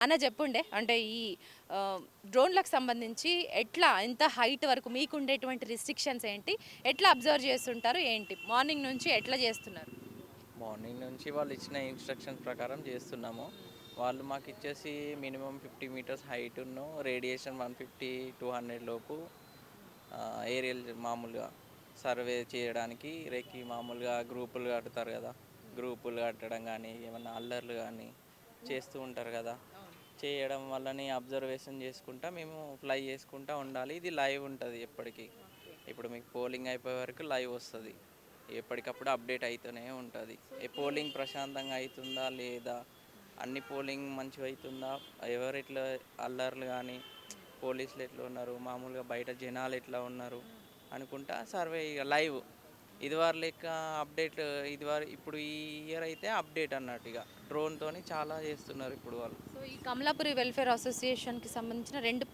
అన్న చెప్పుండే అంటే ఈ డ్రోన్లకు సంబంధించి ఎట్లా ఎంత హైట్ వరకు మీకు ఉండేటువంటి రిస్ట్రిక్షన్స్ ఏంటి? ఎట్లా అబ్జర్వ్ చేస్తుంటారు ఏంటి? మార్నింగ్ నుంచి ఎట్లా చేస్తున్నారు? మార్నింగ్ నుంచి వాళ్ళు ఇచ్చిన ఇన్స్ట్రక్షన్స్ ప్రకారం చేస్తున్నాము. వాళ్ళు మాకు ఇచ్చేసి మినిమం 50 మీటర్స్ హైటును రేడియేషన్ 150, 200 లోపు ఏరియల్ మామూలుగా సర్వే చేయడానికి రేకి మామూలుగా గ్రూపులు కడతారు కదా! గ్రూపులు కట్టడం కానీ, ఏమన్నా అల్లర్లు కానీ చేస్తూ ఉంటారు కదా! చేయడం వల్లని అబ్జర్వేషన్ చేసుకుంటా మేము ఫ్లై చేసుకుంటా ఉండాలి. ఇది లైవ్ ఉంటుంది ఎప్పటికీ. ఇప్పుడు మీకు పోలింగ్ అయిపోయే వరకు లైవ్ వస్తుంది. ఎప్పటికప్పుడు అప్డేట్ అవుతూనే ఉంటుంది. ఏ పోలింగ్ ప్రశాంతంగా అవుతుందా లేదా, అన్ని పోలింగ్ మంచిగా అవుతుందా, ఎవరు ఎట్లా అల్లర్లు కానీ, పోలీసులు ఎట్లా ఉన్నారు, మామూలుగా బయట జనాలు ఎట్లా ఉన్నారు అనుకుంటా సర్వే ఇక లైవ్. ఇదివరకు లెక్క అప్డేట్ ఇప్పుడు ఈ ఇయర్ అయితే అప్డేట్ అన్నట్టు ఇక డ్రోన్తోని చాలా చేస్తున్నారు ఇప్పుడు వాళ్ళు. సో ఈ కమలాపురి వెల్ఫేర్ అసోసియేషన్‌కి సంబంధించిన 2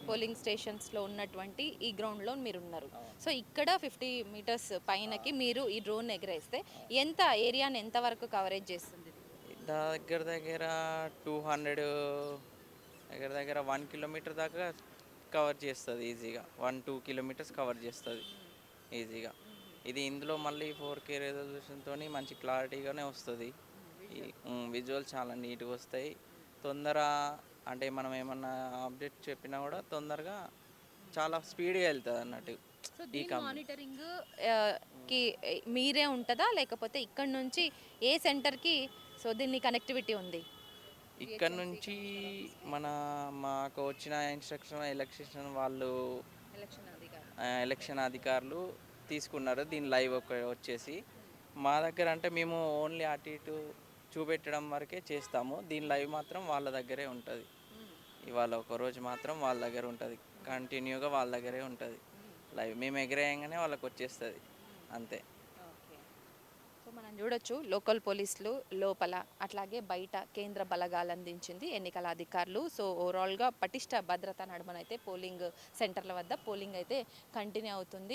పోలింగ్ స్టేషన్స్‌లో ఉన్నటువంటి ఈ గ్రౌండ్‌లో మీరున్నారు. అవును. సో ఇక్కడ 50 మీటర్స్ పైనకి మీరు ఈ డ్రోన్ ఎగరేస్తే ఎంత ఏరియాని ఎంత వరకు కవరేజ్ చేస్తుంది ఇది? దగ్గర దగ్గర 200, దగ్గర దగ్గర 1 కిలోమీటర్ దాకా కవర్ చేస్తుంది ఈజీగా. 1-2 కిలోమీటర్స్ కవర్ చేస్తుంది ఈజీగా. ఇది ఇందులో మళ్ళీ 4K రెజల్యూషన్‌తోని మంచి క్లారిటీగానే వస్తుంది. ఈ విజువల్ చాలా నీట్‌గా వస్తాయి. తొందర అంటే మనం ఏమన్నా అప్డేట్ చెప్పినా కూడా తొందరగా చాలా స్పీడ్‌గా వెళ్తుంది అన్నట్టు. సో ఈ దీని కం మానిటరింగ్ కి మీరే ఉంటదా? లేకపోతే ఇక్కడి నుంచి ఏ సెంటర్‌కి సో దీన్ని కనెక్టివిటీ ఉంది? ఇక్కడ జీహెచ్ఎంసీ నుంచి కమిషనర్ ఆఫీస్‌కి, మన మాకు వచ్చిన ఇన్స్ట్రక్షన్ ఎలక్ట్రీషియన్ వాళ్ళు, ఎలక్షన్ అధికారి. ఎలక్షన్ అధికారులు తీసుకున్నారు దీని లైవ్ వచ్చేసి. మా దగ్గర అంటే మేము ఓన్లీ అటు ఇటు చూపెట్టడం వరకే చేస్తాము. దీని లైవ్ మాత్రం వాళ్ళ దగ్గరే ఉంటుంది. ఇవాళ ఒకరోజు మాత్రం వాళ్ళ దగ్గర ఉంటుంది. కంటిన్యూగా వాళ్ళ దగ్గరే ఉంటుంది లైవ్. మేము ఎగరేయంగానే వాళ్ళకి వచ్చేస్తుంది అంతే. ఓకే. సో మనం చూడొచ్చు లోకల్ పోలీసులు లోపల అట్లాగే బయట కేంద్ర బలగాలు అందించింది ఎన్నికల అధికారులు. సో ఓవరాల్గా పటిష్ట భద్రత నడుమనైతే పోలింగ్ సెంటర్ల వద్ద పోలింగ్ అయితే కంటిన్యూ అవుతుంది.